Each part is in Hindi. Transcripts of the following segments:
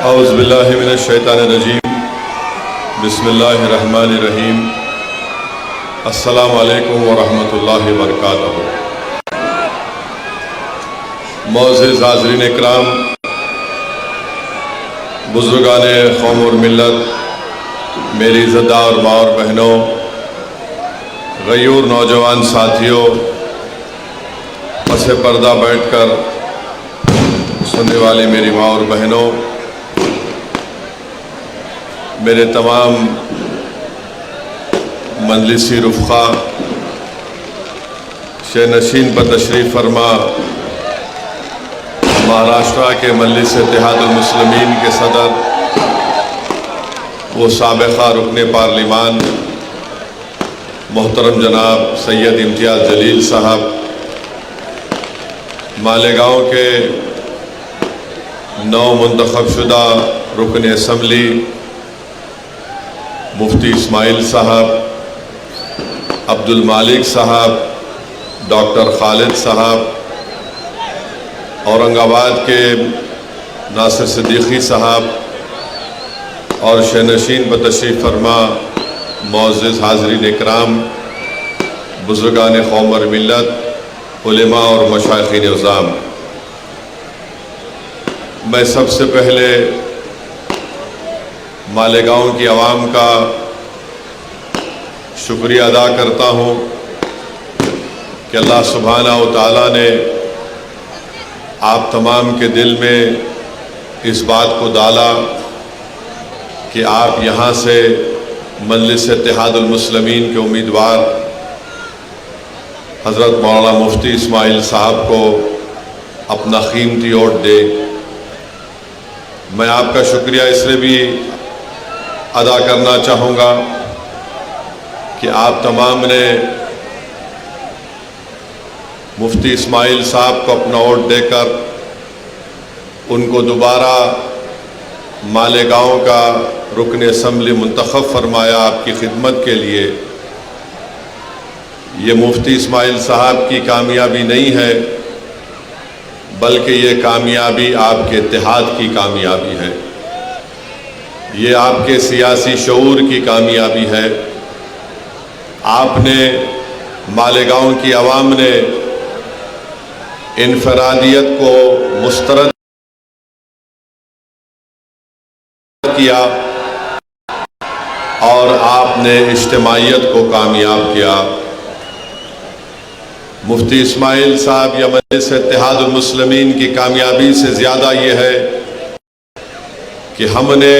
औज़ु बिल्लाहि मिनश शैतानिर रजीम बिस्मिल्लाहिर्रहमानिर्रहीम अस्सलामु अलैकुम व रहमतुल्लाहि व बरकातहू। मोअज़्ज़िज़ हाज़रीन इकराम, बुज़ुर्गाने क़ौम और मिल्लत, मेरी इज़्ज़तदार माँ और बहनों, ग़यूर नौजवान साथियों, पसे पर्दा बैठकर सुनने वाली मेरी माँ और बहनों, मेरे तमाम मजलिसी रुफ़क़ा, शहनशीन पर तशरीफ़ फरमा महाराष्ट्र के मजलिस इत्तेहादुल मुस्लिमीन के सदर वो साबिक़ा रुकने पार्लिमान मोहतरम जनाब सैयद इम्तियाज़ जलील साहब, मालेगांव के नौ मुंतखब शुदा रुकन असम्बली मुफ्ती इस्माइल साहब, अब्दुल मालिक साहब, डॉक्टर खालिद साहब, औरंगाबाद के नासिर सिद्दीकी साहब और शहनशीन पर तशरीफ़ फरमा मुअज़्ज़िज़ हाज़रीन इकराम, बुज़ुर्गाने क़ौम और मिल्लत, उलेमा और मशाइख़ीन इज़्ज़ाम, मैं सबसे पहले मालेगांव की आवाम का शुक्रिया अदा करता हूँ कि अल्लाह सुब्हाना व तआला ने आप तमाम के दिल में इस बात को डाला कि आप यहाँ से मजलिस इत्तेहादुल मुस्लिमीन के उम्मीदवार हज़रत मौलाना मुफ्ती इस्माइल साहब को अपना कीमती वोट दें। मैं आपका शुक्रिया इसलिए भी अदा करना चाहूँगा कि आप तमाम ने मुफ्ती इस्माइल साहब को अपना वोट देकर उनको दोबारा मालेगांव का रुकन असम्बली मुंतखब फरमाया आपकी खिदमत के लिए। ये मुफ्ती इस्माइल साहब की कामयाबी नहीं है, बल्कि ये कामयाबी आपके इत्तेहाद की कामयाबी है, ये आपके सियासी शऊर की कामयाबी है। आपने मालेगांव की आवाम ने इनफरादियत को मुस्तरद किया और आपने इज्तिमाइयत को कामयाब किया। मुफ्ती इस्माइल साहब या मजलिस इत्तेहादुल मुस्लिमीन की कामयाबी से ज़्यादा ये है कि हमने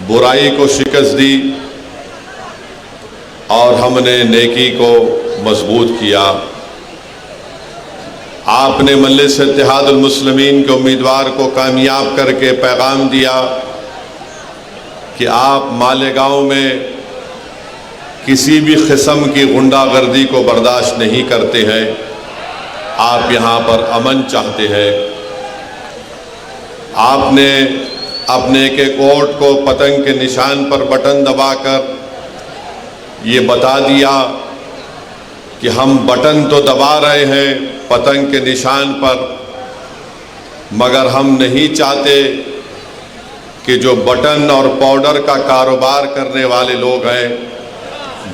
बुराई को शिकस्त दी और हमने नेकी को मजबूत किया। आपने मजलिस इत्तेहादुल मुस्लिमीन के उम्मीदवार को कामयाब करके पैगाम दिया कि आप मालेगांव में किसी भी किस्म की गुंडागर्दी को बर्दाश्त नहीं करते हैं, आप यहाँ पर अमन चाहते हैं। आपने अपने एक एक वोट को पतंग के निशान पर बटन दबाकर ये बता दिया कि हम बटन तो दबा रहे हैं पतंग के निशान पर, मगर हम नहीं चाहते कि जो बटन और पाउडर का कारोबार करने वाले लोग हैं,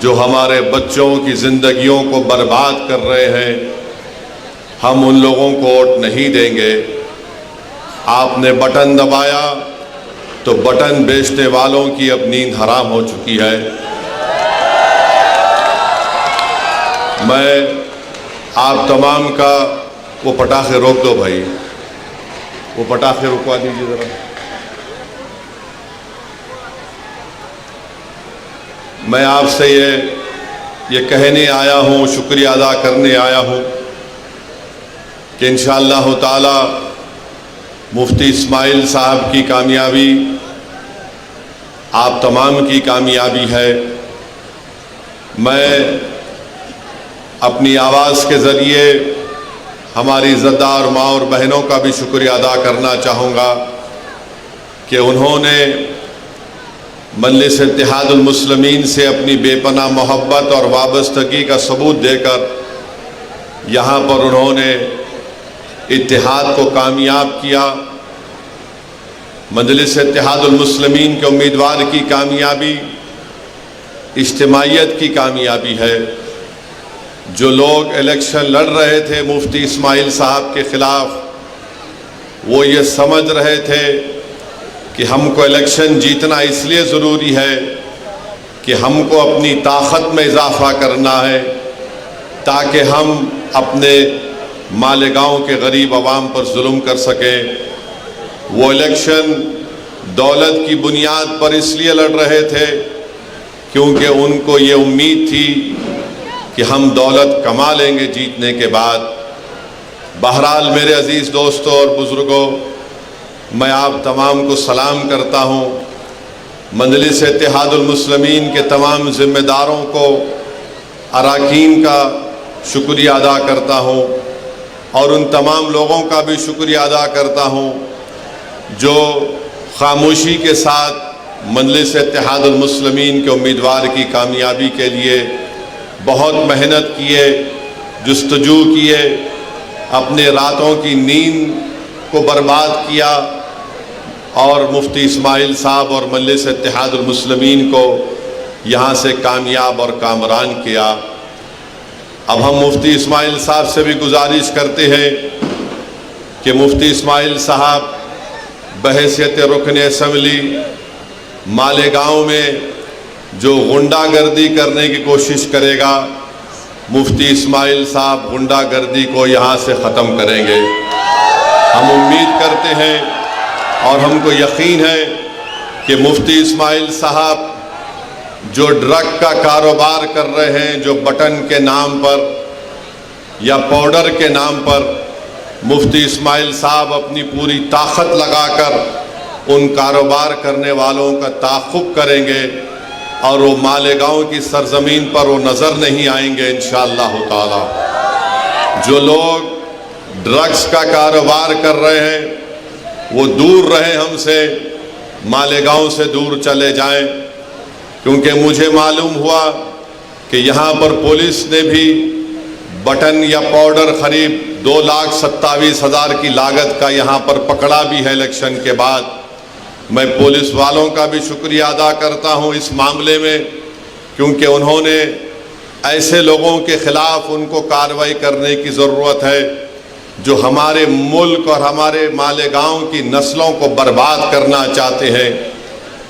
जो हमारे बच्चों की ज़िंदगियों को बर्बाद कर रहे हैं, हम उन लोगों को वोट नहीं देंगे। आपने बटन दबाया तो बटन बेचने वालों की अब नींद हराम हो चुकी है। मैं आप तमाम का वो पटाखे रोक दो भाई, वो पटाखे रुकवा दीजिए ज़रा। मैं आपसे ये कहने आया हूँ, शुक्रिया अदा करने आया हूँ कि इंशाअल्लाह ताला मुफ्ती इस्माइल साहब की कामयाबी आप तमाम की कामयाबी है। मैं अपनी आवाज़ के ज़रिए हमारी इज़्ज़तदार माँ और बहनों का भी शुक्रिया अदा करना चाहूँगा कि उन्होंने मजलिस इत्तेहादुल मुस्लिमीन से अपनी बेपनाह मोहब्बत और वाबस्तगी का सबूत देकर यहाँ पर उन्होंने इत्तेहाद को कामयाब किया मजलिस इत्तेहादुल मुस्लिमीन के उम्मीदवार की कामयाबी इज्तिमाइयत की कामयाबी है। जो लोग इलेक्शन लड़ रहे थे मुफ्ती इस्माइल साहब के ख़िलाफ़, वो ये समझ रहे थे कि हमको इलेक्शन जीतना इसलिए ज़रूरी है कि हमको अपनी ताकत में इजाफ़ा करना है ताकि हम अपने मालेगांव के गरीब आवाम पर जुल्म कर सकें। वो इलेक्शन दौलत की बुनियाद पर इसलिए लड़ रहे थे क्योंकि उनको ये उम्मीद थी कि हम दौलत कमा लेंगे जीतने के बाद। बहरहाल मेरे अज़ीज़ दोस्तों और बुज़ुर्गों, मैं आप तमाम को सलाम करता हूँ। मजलिस इत्तेहादुल मुस्लिमीन के तमाम ज़िम्मेदारों को, अरकान का शुक्रिया अदा करता हूँ और उन तमाम लोगों का भी शुक्रिया अदा करता हूँ जो खामोशी के साथ मजलिस इत्तेहादुल मुस्लिमीन के उम्मीदवार की कामयाबी के लिए बहुत मेहनत किए, जुस्तजू किए, अपने रातों की नींद को बर्बाद किया और मुफ्ती इस्माइल साहब और मजलिस इत्तेहादुल मुस्लिमीन को यहाँ से कामयाब और कामरान किया। अब हम मुफ्ती इस्माइल साहब से भी गुजारिश करते हैं कि मुफ्ती इस्माइल साहब बहैसियत रुकन असम्बली मालेगांव में जो गुंडागर्दी करने की कोशिश करेगा, मुफ्ती इस्माइल साहब गुंडागर्दी को यहाँ से ख़त्म करेंगे। हम उम्मीद करते हैं और हमको यकीन है कि मुफ्ती इस्माइल साहब जो ड्रग का कारोबार कर रहे हैं, जो बटन के नाम पर या पाउडर के नाम पर, मुफ्ती इस्माइल साहब अपनी पूरी ताकत लगाकर उन कारोबार करने वालों का ताक़ुब करेंगे और वो मालेगांव की सरजमीन पर वो नज़र नहीं आएंगे इंशाअल्लाह ताला। जो लोग ड्रग्स का कारोबार कर रहे हैं वो दूर रहे हमसे, मालेगांव से दूर चले जाएं, क्योंकि मुझे मालूम हुआ कि यहाँ पर पुलिस ने भी बटन या पाउडर करीब 2,27,000 की लागत का यहाँ पर पकड़ा भी है इलेक्शन के बाद। मैं पुलिस वालों का भी शुक्रिया अदा करता हूँ इस मामले में, क्योंकि उन्होंने ऐसे लोगों के ख़िलाफ़ उनको कार्रवाई करने की ज़रूरत है जो हमारे मुल्क और हमारे मालेगांव की नस्लों को बर्बाद करना चाहते हैं।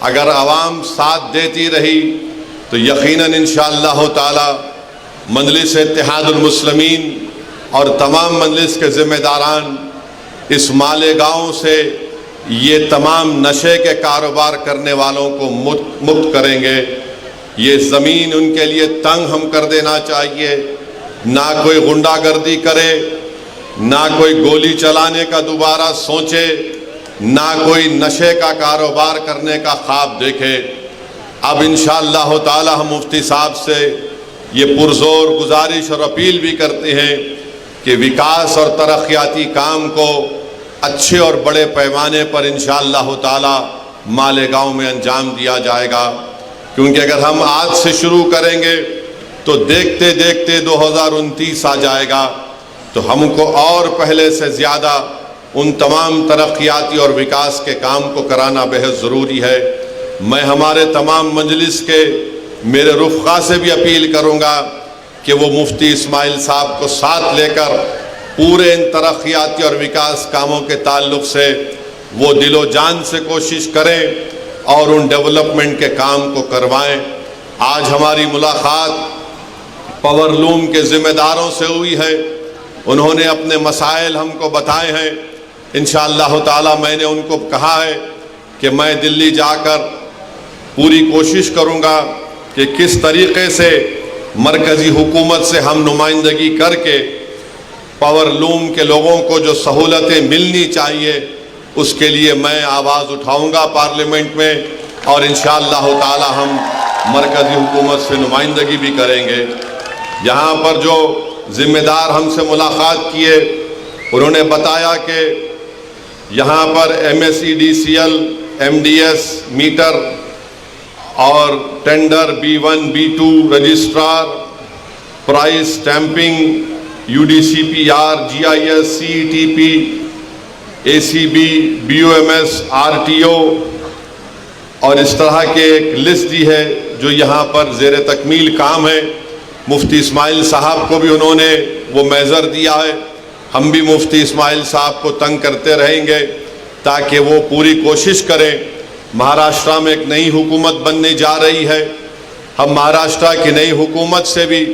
अगर आवाम साथ देती रही तो यकीनन इंशाअल्लाह ताला मजलिस इत्तेहादुल मुस्लिमीन और तमाम मजलिस के ज़िम्मेदारान इस मालेगांव से ये तमाम नशे के कारोबार करने वालों को मुक्त करेंगे। ये ज़मीन उनके लिए तंग हम कर देना चाहिए, ना कोई गुंडागर्दी करे, ना कोई गोली चलाने का दोबारा सोचे, ना कोई नशे का कारोबार करने का ख्वाब देखे। अब इंशाअल्लाह ताला हम मुफ्ती साहब से ये पुरजोर गुजारिश और अपील भी करते हैं कि विकास और तरक्याती काम को अच्छे और बड़े पैमाने पर इंशाअल्लाह ताला मालेगांव में अंजाम दिया जाएगा, क्योंकि अगर हम आज से शुरू करेंगे तो देखते देखते 2029 आ जाएगा, तो हमको और पहले से ज़्यादा उन तमाम तरक्याती और विकास के काम को कराना बेहद ज़रूरी है। मैं हमारे तमाम मजलिस के मेरे रुफ़क़ा से भी अपील करूँगा कि वो मुफ्ती इस्माइल साहब को साथ लेकर पूरे इन तरक्याती और विकास कामों के ताल्लुक़ से वो दिलो जान से कोशिश करें और उन डेवलपमेंट के काम को करवाएं। आज हमारी मुलाकात पावरलूम के ज़िम्मेदारों से हुई है, उन्होंने अपने मसाइल हमको बताए हैं। इंशाअल्लाह ताला मैंने उनको कहा है कि मैं दिल्ली जाकर पूरी कोशिश करूँगा कि किस तरीक़े से मरकज़ी हुकूमत से हम नुमाइंदगी करके पावरलूम के लोगों को जो सहूलतें मिलनी चाहिए उसके लिए मैं आवाज़ उठाऊंगा पार्लियामेंट में, और इंशाअल्लाह ताला हम मरकज़ी हुकूमत से नुमाइंदगी भी करेंगे। यहाँ पर जो ज़िम्मेदार हमसे मुलाकात किए उन्होंने बताया कि यहाँ पर MSEDCL, MDS मीटर और tender B1, B2 registrar, price stamping, UDCPR, GIS, CETP ACB, BOMS, RTO और इस तरह के एक लिस्ट दी है जो यहाँ पर ज़ेर तकमील काम है। मुफ्ती इस्माइल साहब को भी उन्होंने वो मेज़र दिया है। हम भी मुफ्ती इस्माइल साहब को तंग करते रहेंगे ताकि वो पूरी कोशिश करें। महाराष्ट्र में एक नई हुकूमत बनने जा रही है। हम महाराष्ट्र की नई हुकूमत से भी,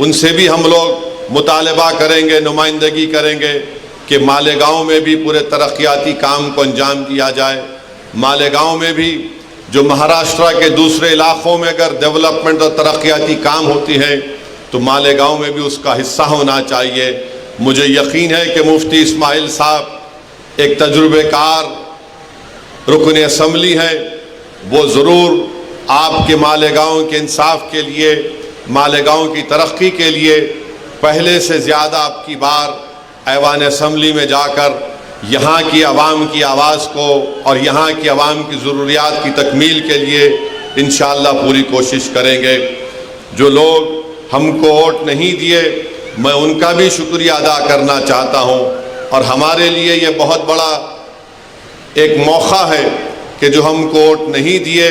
उनसे भी हम लोग मुतालबा करेंगे, नुमाइंदगी करेंगे कि मालेगांव में भी पूरे तरक्याती काम को अंजाम दिया जाए। मालेगांव में भी जो महाराष्ट्र के दूसरे इलाक़ों में अगर डेवलपमेंट और तरक्याती काम होती हैं तो मालेगांव में भी उसका हिस्सा होना चाहिए। मुझे यकीन है कि मुफ्ती इस्माइल साहब एक तजुर्बेकार रुकन असम्बली हैं, वो ज़रूर आपके मालेगांव के इंसाफ के लिए, मालेगांव की तरक्की के लिए पहले से ज़्यादा आपकी बार ऐवान असम्बली में जाकर यहाँ की आवाम की आवाज़ को और यहाँ की आवाम की ज़रूरियात की तकमील के लिए इंशाअल्लाह पूरी कोशिश करेंगे। जो लोग हमको वोट नहीं दिए, मैं उनका भी शुक्रिया अदा करना चाहता हूँ। और हमारे लिए ये बहुत बड़ा एक मौका है कि जो हमको वोट नहीं दिए,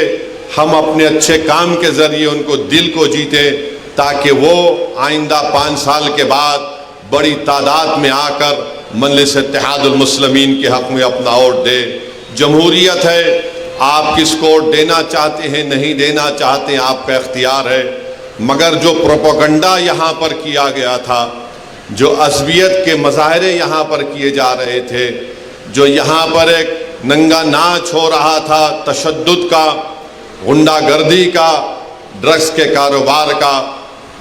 हम अपने अच्छे काम के ज़रिए उनको दिल को जीतें ताकि वो आइंदा 5 साल के बाद बड़ी तादाद में आकर मजलिस इत्तेहादुल मुस्लिमीन के हक़ में अपना वोट दे। जमहूरियत है, आप किसको वोट देना चाहते हैं, नहीं देना चाहते हैं, आपका इख्तियार है। मगर जो प्रोपेगेंडा यहाँ पर किया गया था, जो असबियत के मज़ाहरे यहाँ पर किए जा रहे थे, जो यहाँ पर एक नंगा नाच हो रहा था तशद्दुद का, गुंडागर्दी का, ड्रग्स के कारोबार का,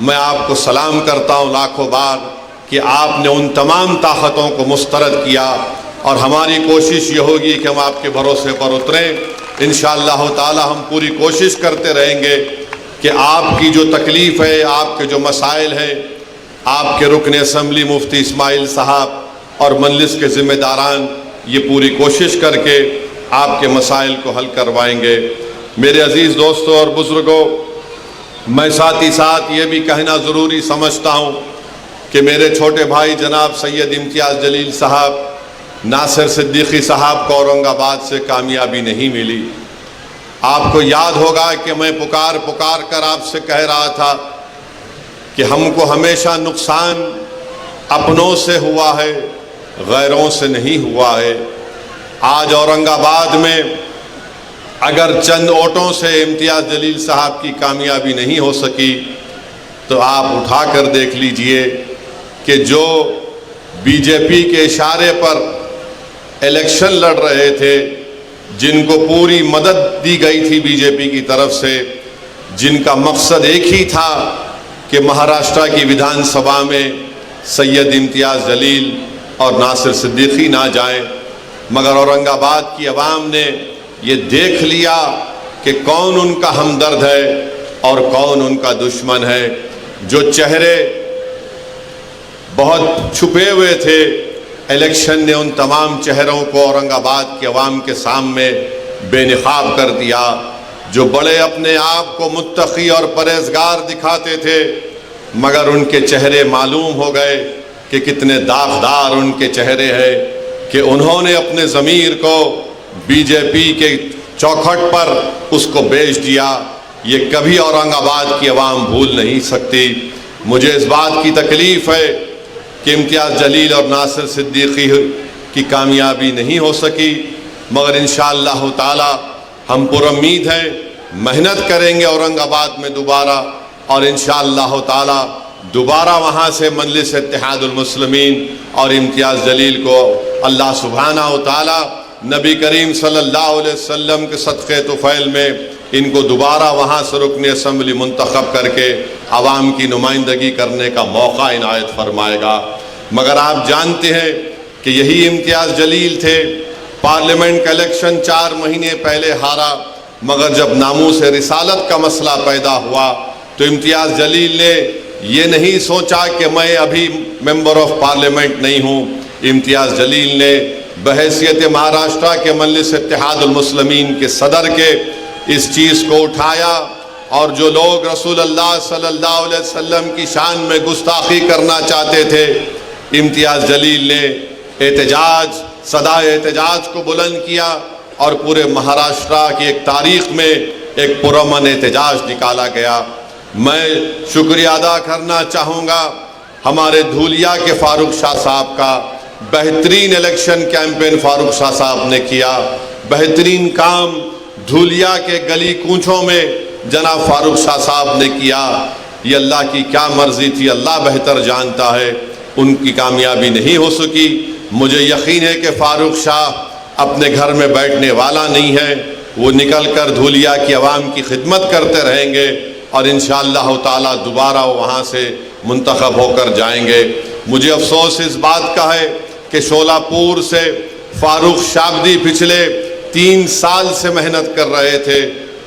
मैं आपको सलाम करता हूँ लाखों बार कि आपने उन तमाम ताकतों को मुस्तरद किया। और हमारी कोशिश ये होगी कि हम आपके भरोसे पर उतरें। इंशाअल्लाह ताला हम पूरी कोशिश करते रहेंगे कि आपकी जो तकलीफ़ है, आपके जो मसाइल हैं, आपके रुकन असम्बली मुफ्ती इस्माइल साहब और मजलिस के ज़िम्मेदारान ये पूरी कोशिश करके आपके मसाइल को हल करवाएंगे। मेरे अज़ीज़ दोस्तों और बुज़ुर्गों, मैं साथ ही साथ ये भी कहना ज़रूरी समझता हूँ कि मेरे छोटे भाई जनाब सैयद इम्तियाज़ जलील साहब, नासिर सिद्दीकी साहब को औरंगाबाद से कामयाबी नहीं मिली। आपको याद होगा कि मैं पुकार कर आपसे कह रहा था कि हमको हमेशा नुकसान अपनों से हुआ है, गैरों से नहीं हुआ है। आज औरंगाबाद में अगर चंद वोटों से इम्तियाज़ जलील साहब की कामयाबी नहीं हो सकी तो आप उठा कर देख लीजिए कि जो बीजेपी के इशारे पर इलेक्शन लड़ रहे थे, जिनको पूरी मदद दी गई थी बीजेपी की तरफ से, जिनका मकसद एक ही था कि महाराष्ट्र की विधानसभा में सैयद इम्तियाज़ जलील और नासिर सिद्दीकी ना जाएं, मगर औरंगाबाद की आवाम ने ये देख लिया कि कौन उनका हमदर्द है और कौन उनका दुश्मन है। जो चेहरे बहुत छुपे हुए थे, इलेक्शन ने उन तमाम चेहरों को औरंगाबाद की आवाम के सामने बेनकाब कर दिया। जो बड़े अपने आप को मुत्तकी और परहेजगार दिखाते थे, मगर उनके चेहरे मालूम हो गए कि कितने दागदार उनके चेहरे हैं कि उन्होंने अपने ज़मीर को बीजेपी के चौखट पर उसको बेच दिया। ये कभी औरंगाबाद की आवाम भूल नहीं सकती। मुझे इस बात की तकलीफ़ है कि इम्तियाज़ जलील और नासिर सिद्दीकी की कामयाबी नहीं हो सकी, मगर इंशाअल्लाह ताला हम पुरुम्मीद हैं, मेहनत करेंगे औरंगाबाद में दोबारा, और इंशाअल्लाह ताला दोबारा वहाँ से मजलिस इत्तेहादुल मुस्लिमीन और इम्तियाज़ जलील को अल्लाह सुब्हानहू ताला नबी करीम सल्लल्लाहु अलैहि वसल्लम के सदक़े तुफ़ैल में इनको दोबारा वहाँ से रुकन असम्बली मुंतखब करके आवाम की नुमाइंदगी करने का मौका इनायत फरमाएगा। मगर आप जानते हैं कि यही इम्तियाज़ जलील थे, पार्लियामेंट का इलेक्शन 4 महीने पहले हारा, मगर जब नामूस रिसालत का मसला पैदा हुआ तो इम्तियाज़ जलील ने ये नहीं सोचा कि मैं अभी मेंबर ऑफ पार्लियामेंट नहीं हूँ। इम्तियाज़ जलील ने बहैसियत महाराष्ट्र के मजलिस इत्तेहादुल मुस्लिमीन के सदर के इस चीज़ को उठाया, और जो लोग रसूलुल्लाह सल्लल्लाहु अलैहि वसल्लम की शान में गुस्ताखी करना चाहते थे, इम्तियाज़ जलील ने एहतजाज सदाए एहतजाज को बुलंद किया और पूरे महाराष्ट्र की एक तारीख में एक पुरअमन एहतजाज निकाला गया। मैं शुक्रिया अदा करना चाहूँगा हमारे धूलिया के फारूक शाह साहब का। बेहतरीन इलेक्शन कैंपेन फारूक शाह साहब ने किया, बेहतरीन काम धूलिया के गली कूचों में जनाब फारूक शाह साहब ने किया। ये अल्लाह की क्या मर्जी थी, अल्लाह बेहतर जानता है। उनकी कामयाबी नहीं हो सकी। मुझे यकीन है कि फारूक शाह अपने घर में बैठने वाला नहीं है, वो निकल कर धूलिया की आवाम की खिदमत करते रहेंगे और इंशाअल्लाह ताला दोबारा वहाँ से मुंतखब होकर जाएंगे। मुझे अफसोस इस बात का है कि शोलापुर से फारूक शाबदी पिछले 3 साल से मेहनत कर रहे थे।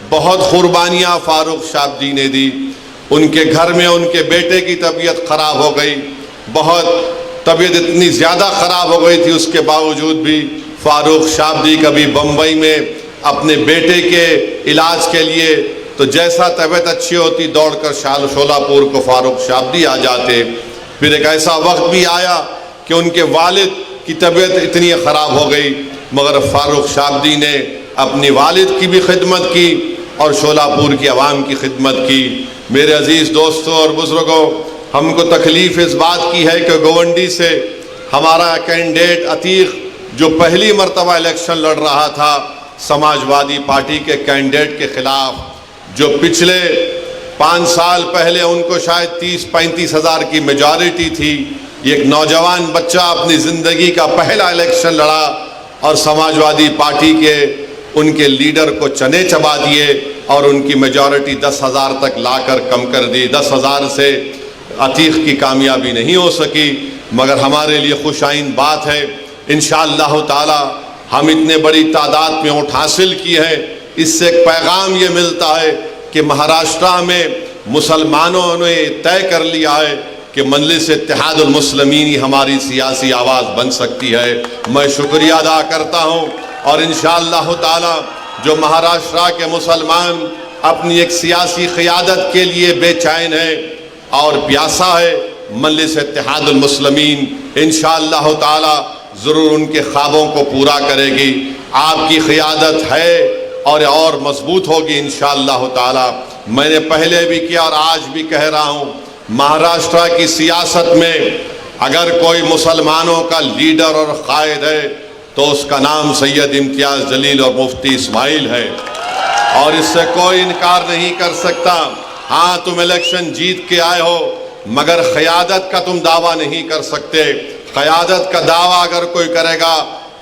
बहुत कुर्बानियाँ फारूक शाबदी ने दी। उनके घर में उनके बेटे की तबीयत ख़राब हो गई, बहुत तबीयत इतनी ज़्यादा ख़राब हो गई थी, उसके बावजूद भी फारूक शाबदी कभी बम्बई में अपने बेटे के इलाज के लिए, तो जैसा तबीयत अच्छी होती दौड़कर शोलापुर को फारूक शाबदी आ जाते। फिर एक ऐसा वक्त भी आया कि उनके वालिद की तबीयत इतनी ख़राब हो गई, मगर फारूक शाबदी ने अपनी वालिद की भी खिदमत की और शोलापुर की आवाम की खिदमत की। मेरे अजीज़ दोस्तों और बुज़ुर्गों, हमको तकलीफ़ इस बात की है कि गोवंडी से हमारा कैंडिडेट अतीक जो पहली मरतबा इलेक्शन लड़ रहा था समाजवादी पार्टी के कैंडिडेट के ख़िलाफ़, जो पिछले 5 साल पहले उनको शायद 30-35 हज़ार की मेजॉरिटी थी, एक नौजवान बच्चा अपनी ज़िंदगी का पहला इलेक्शन लड़ा और समाजवादी पार्टी के उनके लीडर को चने चबा दिए और उनकी मेजॉरिटी 10,000 तक लाकर कम कर दी। 10,000 से अतीक की कामयाबी नहीं हो सकी, मगर हमारे लिए खुशाइन बात है। इंशाअल्लाह ताला हम इतने बड़ी तादाद में वोट हासिल की है, इससे एक पैगाम ये मिलता है कि महाराष्ट्र में मुसलमानों ने तय कर लिया है कि मजलिस इत्तेहादुल मुस्लिमीन ही हमारी सियासी आवाज़ बन सकती है। मैं शुक्रिया अदा करता हूँ और इंशाअल्लाह ताला जो महाराष्ट्र के मुसलमान अपनी एक सियासी क़ियादत के लिए बेचैन है और प्यासा है, मजलिस इत्तेहादुल मुस्लिमीन इंशाअल्लाह ताला ज़रूर उनके ख्वाबों को पूरा करेगी। आपकी क़ियादत है और मजबूत होगी इंशाअल्लाह ताला। मैंने पहले भी किया और आज भी कह रहा हूँ, महाराष्ट्र की सियासत में अगर कोई मुसलमानों का लीडर और कायद है तो उसका नाम सैयद इम्तियाज़ जलील और मुफ्ती इस्माइल है और इससे कोई इनकार नहीं कर सकता। हाँ, तुम इलेक्शन जीत के आए हो, मगर क़यादत का तुम दावा नहीं कर सकते। क़यादत का दावा अगर कोई करेगा,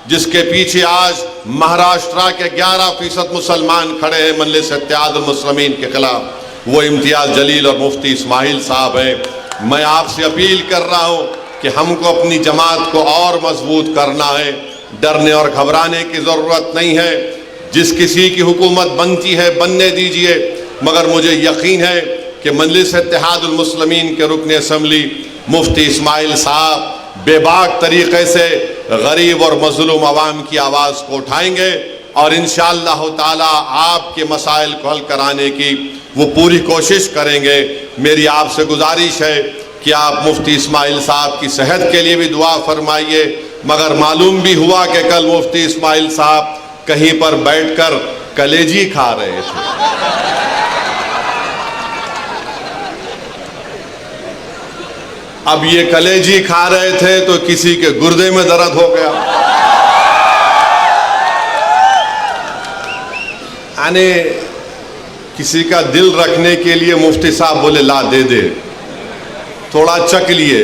जिसके पीछे आज महाराष्ट्र के 11% मुसलमान खड़े हैं मजलिस इत्तेहादुल मुस्लिमीन के खिलाफ, वो इम्तियाज़ जलील और मुफ्ती इस्माइल साहब हैं। मैं आपसे अपील कर रहा हूँ कि हमको अपनी जमात को और मजबूत करना है। डरने और घबराने की ज़रूरत नहीं है। जिस किसी की हुकूमत बनती है बनने दीजिए, मगर मुझे यकीन है कि मजलिस इत्तेहादुल मुस्लिमीन के रुकन असम्बली मुफ्ती इस्माइल साहब बेबाक तरीक़े से गरीब और मज़लूम आवाम की आवाज़ को उठाएंगे और इंशाअल्लाह ताला आपके मसाइल को हल कराने की वो पूरी कोशिश करेंगे। मेरी आपसे गुजारिश है कि आप मुफ्ती इस्माइल साहब की सेहत के लिए भी दुआ फरमाइए। मगर मालूम भी हुआ कि कल मुफ्ती इस्माइल साहब कहीं पर बैठकर कलेजी खा रहे थे। अब ये कलेजी खा रहे थे तो किसी के गुर्दे में दर्द हो गया। यानी किसी का दिल रखने के लिए मुफ्ती साहब बोले ला दे दे, थोड़ा चख लिए,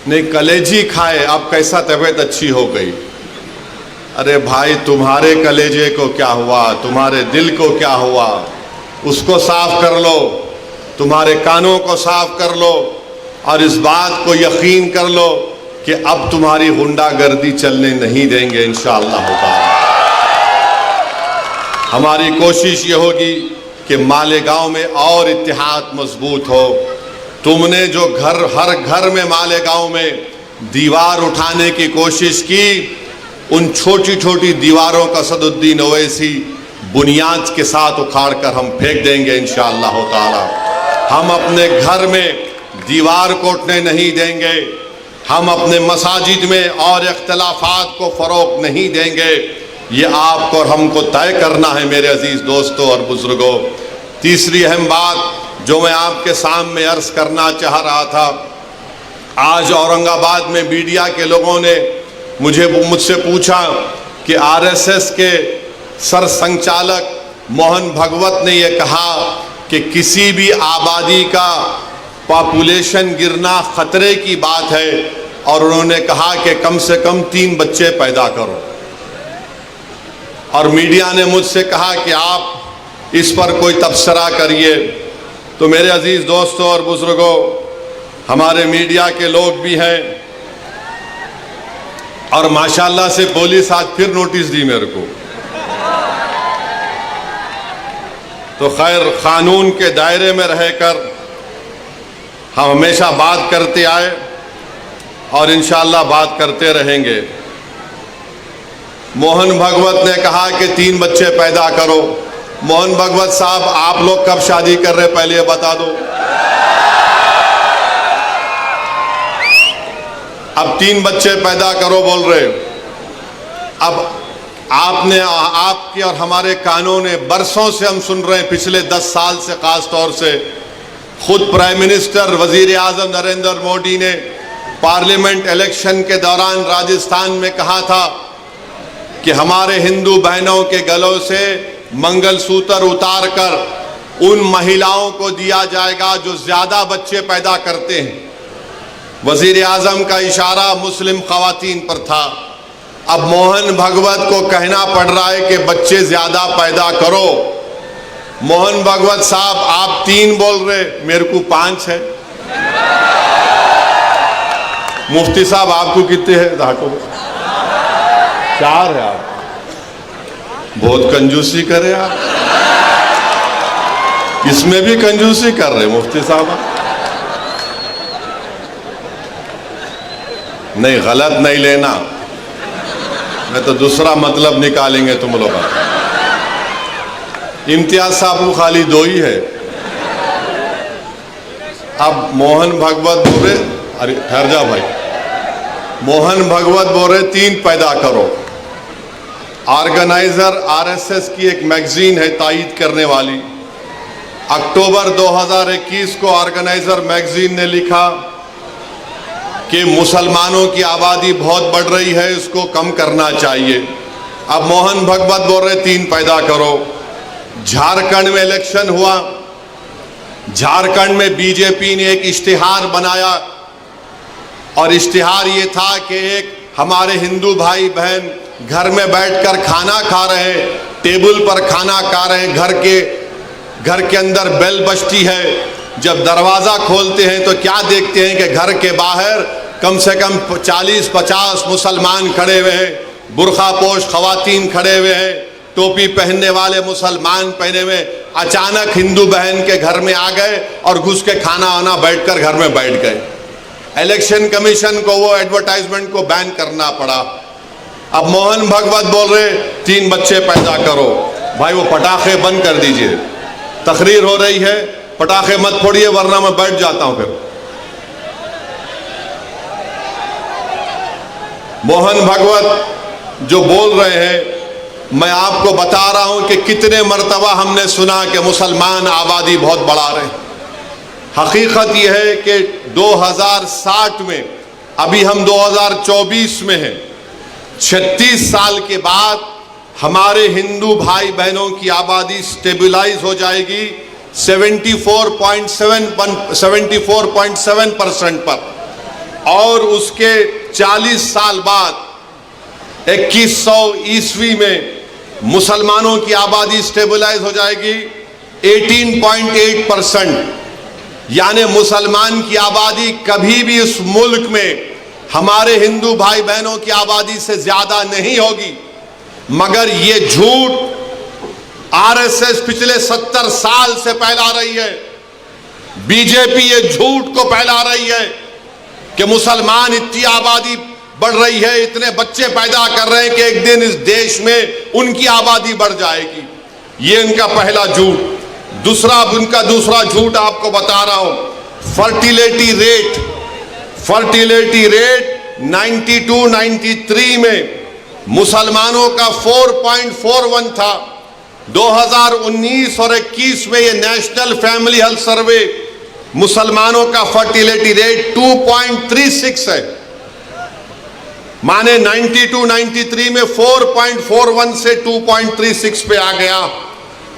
नहीं कलेजी खाए, अब कैसा तबीयत अच्छी हो गई। अरे भाई, तुम्हारे कलेजे को क्या हुआ, तुम्हारे दिल को क्या हुआ, उसको साफ कर लो, तुम्हारे कानों को साफ कर लो और इस बात को यकीन कर लो कि अब तुम्हारी गुंडागर्दी चलने नहीं देंगे इंशाअल्लाह ताला। हमारी कोशिश ये होगी कि मालेगांव में और इत्तेहाद मजबूत हो। तुमने जो हर घर में मालेगांव में दीवार उठाने की कोशिश की, उन छोटी छोटी दीवारों का सदुद्दीन ओवैसी बुनियाद के साथ उखाड़ कर हम फेंक देंगे इंशाअल्लाह ताला। हम अपने घर में दीवार कोटने नहीं देंगे। हम अपने मसाजिद में और इख्तिलाफात को फ़रोग़ नहीं देंगे। ये आपको और हमको तय करना है मेरे अजीज़ दोस्तों और बुज़ुर्गों। तीसरी अहम बात जो मैं आपके सामने अर्ज़ करना चाह रहा था, आज औरंगाबाद में मीडिया के लोगों ने मुझसे पूछा कि आरएसएस के सर संचालक मोहन भागवत ने यह कहा कि किसी भी आबादी का पॉपुलेशन गिरना ख़तरे की बात है, और उन्होंने कहा कि कम से कम 3 बच्चे पैदा करो। और मीडिया ने मुझसे कहा कि आप इस पर कोई तबसरा करिए। तो मेरे अजीज़ दोस्तों और बुज़ुर्गों, हमारे मीडिया के लोग भी हैं, और माशाअल्लाह से पुलिस आज फिर नोटिस दी मेरे को। तो खैर, कानून के दायरे में रहकर हम हमेशा बात करते आए और इंशाअल्लाह बात करते रहेंगे। मोहन भागवत ने कहा कि 3 बच्चे पैदा करो। मोहन भागवत साहब, आप लोग कब शादी कर रहे पहले ये बता दो। अब 3 बच्चे पैदा करो बोल रहे। अब आपके और हमारे कानों ने बरसों से हम सुन रहे हैं, पिछले 10 साल से खास तौर से खुद प्राइम मिनिस्टर वजीर आजम नरेंद्र मोदी ने पार्लियामेंट इलेक्शन के दौरान राजस्थान में कहा था कि हमारे हिंदू बहनों के गलों से मंगलसूत्र उतार कर उन महिलाओं को दिया जाएगा जो ज्यादा बच्चे पैदा करते हैं। वजीर आजम का इशारा मुस्लिम खवातीन पर था। अब मोहन भागवत को कहना पड़ रहा है कि बच्चे ज्यादा पैदा करो। मोहन भागवत साहब, आप 3 बोल रहे, मेरे को 5 है। मुफ्ती साहब, आपको कितने हैं? धाको 4 है। आप बहुत कंजूसी करे, आप इसमें भी कंजूसी कर रहे मुफ्ती साहब। नहीं, गलत नहीं लेना, मैं तो दूसरा मतलब निकालेंगे तुम लोग। इम्तियाज साहब को खाली 2 ही है। अब मोहन भागवत बोल रहे, अरे ठहर जा भाई, मोहन भागवत बोल रहे 3 पैदा करो। ऑर्गेनाइजर आरएसएस की एक मैगजीन है तायीद करने वाली, अक्टूबर 2021 को ऑर्गेनाइजर मैगजीन ने लिखा कि मुसलमानों की आबादी बहुत बढ़ रही है, इसको कम करना चाहिए। अब मोहन भागवत बोल रहे 3 पैदा करो। झारखंड में इलेक्शन हुआ, झारखंड में बीजेपी ने एक इश्तिहार बनाया, और इश्तिहार ये था कि एक हमारे हिंदू भाई बहन घर में बैठकर खाना खा रहे हैं, टेबल पर खाना खा रहे हैं, घर के अंदर बेल बजती है। जब दरवाज़ा खोलते हैं तो क्या देखते हैं कि घर के बाहर कम से कम 40-50 मुसलमान खड़े हुए हैं, बुर्खा पोश खवातीन खड़े हुए हैं, टोपी पहनने वाले मुसलमान पहने हुए। अचानक हिंदू बहन के घर में आ गए और घुस के खाना वाना बैठकर घर में बैठ गए। इलेक्शन कमीशन को वो एडवर्टाइजमेंट को बैन करना पड़ा। अब मोहन भागवत बोल रहे 3 बच्चे पैदा करो। भाई, वो पटाखे बंद कर दीजिए, तकरीर हो रही है, पटाखे मत फोड़िए वरना मैं बैठ जाता हूं फिर। मोहन भागवत जो बोल रहे हैं, मैं आपको बता रहा हूं कि कितने मर्तबा हमने सुना कि मुसलमान आबादी बहुत बढ़ा रहे हैं। हकीकत यह है कि 2060 में, अभी हम 2024 में हैं, 36 साल के बाद हमारे हिंदू भाई बहनों की आबादी स्टेबलाइज हो जाएगी 74.7% पर, और उसके 40 साल बाद 2100 ईस्वी में मुसलमानों की आबादी स्टेबलाइज हो जाएगी 18.8%। यानी मुसलमान की आबादी कभी भी इस मुल्क में हमारे हिंदू भाई बहनों की आबादी से ज्यादा नहीं होगी। मगर ये झूठ आरएसएस पिछले 70 साल से फैला रही है। बीजेपी ये झूठ को फैला रही है कि मुसलमान इतनी आबादी बढ़ रही है, इतने बच्चे पैदा कर रहे हैं कि एक दिन इस देश में उनकी आबादी बढ़ जाएगी। ये इनका पहला झूठ। उनका दूसरा झूठ आपको बता रहा हूं, फर्टिलिटी रेट 92-93 में मुसलमानों का 4.41 था। 2019 और 21 में ये नेशनल फैमिली हेल्थ सर्वे मुसलमानों का फर्टिलिटी रेट 2.36 है। माने 92-93 में 4.41 से 2.36 पे आ गया।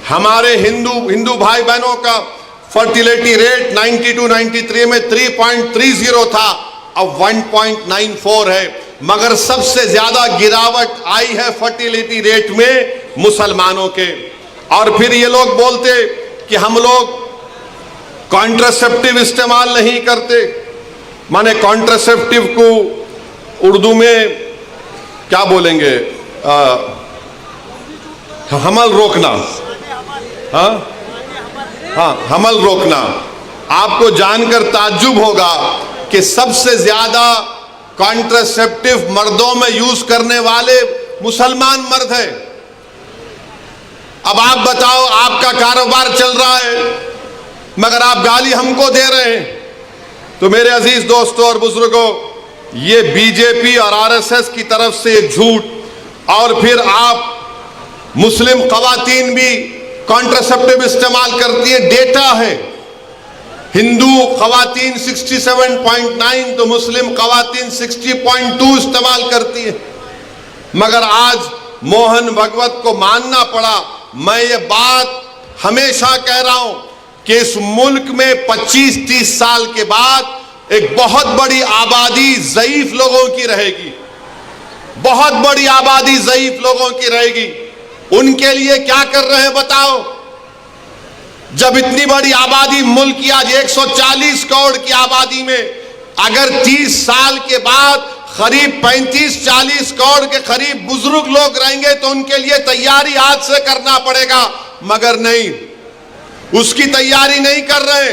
हमारे हिंदू भाई बहनों का फर्टिलिटी रेट 92-93 में 3.30 था, अब 1.94 है। मगर सबसे ज्यादा गिरावट आई है फर्टिलिटी रेट में मुसलमानों के। और फिर ये लोग बोलते कि हम लोग कॉन्ट्रासेप्टिव इस्तेमाल नहीं करते। माने कॉन्ट्रासेप्टिव को उर्दू में क्या बोलेंगे? हमल रोकना। हाँ, हमल रोकना। आपको जानकर ताज्जुब होगा कि सबसे ज्यादा कॉन्ट्रासेप्टिव मर्दों में यूज करने वाले मुसलमान मर्द हैं। अब आप बताओ, आपका कारोबार चल रहा है मगर आप गाली हमको दे रहे हैं। तो मेरे अजीज दोस्तों और बुजुर्गों, ये बीजेपी और आरएसएस की तरफ से ये झूठ, और फिर आप मुस्लिम खवातीन भी कॉन्ट्रासेप्टिव इस्तेमाल करती है। डेटा है, हिंदू खवातीन 67.9 तो मुस्लिम खवातीन 60.2 इस्तेमाल करती है। मगर आज मोहन भगवत को मानना पड़ा। मैं ये बात हमेशा कह रहा हूं कि इस मुल्क में 25-30 साल के बाद एक बहुत बड़ी आबादी ज़ईफ लोगों की रहेगी। बहुत बड़ी आबादी ज़ईफ लोगों की रहेगी। उनके लिए क्या कर रहे हैं बताओ? जब इतनी बड़ी आबादी, मुल्क की आज 140 करोड़ की आबादी में अगर 30 साल के बाद करीब 35-40 करोड़ के करीब बुजुर्ग लोग रहेंगे तो उनके लिए तैयारी आज से करना पड़ेगा। मगर नहीं, उसकी तैयारी नहीं कर रहे।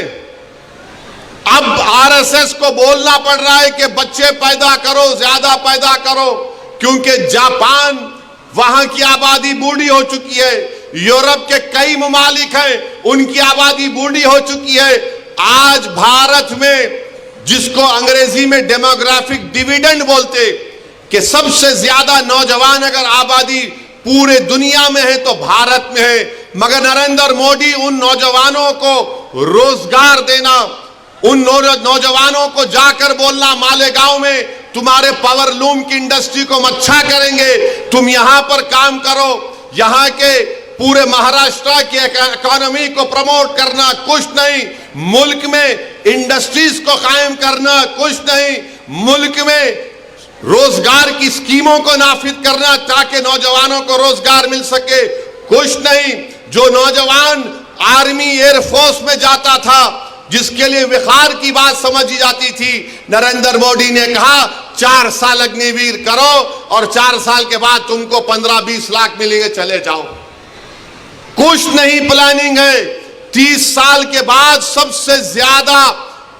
अब आरएसएस को बोलना पड़ रहा है कि बच्चे पैदा करो, ज्यादा पैदा करो, क्योंकि जापान, वहां की आबादी बूढ़ी हो चुकी है। यूरोप के कई ममालिक हैं, उनकी आबादी बूढ़ी हो चुकी है। आज भारत में, जिसको अंग्रेजी में डेमोग्राफिक डिविडेंड बोलते, कि सबसे ज्यादा नौजवान अगर आबादी पूरे दुनिया में है तो भारत में है। मगर नरेंद्र मोदी उन नौजवानों को रोजगार देना, उन नौजवानों को जाकर बोलना मालेगांव में तुम्हारे पावरलूम की इंडस्ट्री को हम अच्छा करेंगे, तुम यहां पर काम करो। यहां के पूरे महाराष्ट्र की इकोनॉमी को प्रमोट करना, कुछ नहीं। मुल्क में इंडस्ट्रीज को कायम करना, कुछ नहीं। मुल्क में रोजगार की स्कीमों को नाफिज करना ताकि नौजवानों को रोजगार मिल सके, कुछ नहीं। जो नौजवान आर्मी, एयरफोर्स में जाता था, जिसके लिए विखार की बात समझी जाती थी, नरेंद्र मोदी ने कहा 4 साल अग्निवीर करो और 4 साल के बाद तुमको 15-20 लाख मिलेंगे, चले जाओ। कुछ नहीं प्लानिंग है। 30 साल के बाद सबसे ज्यादा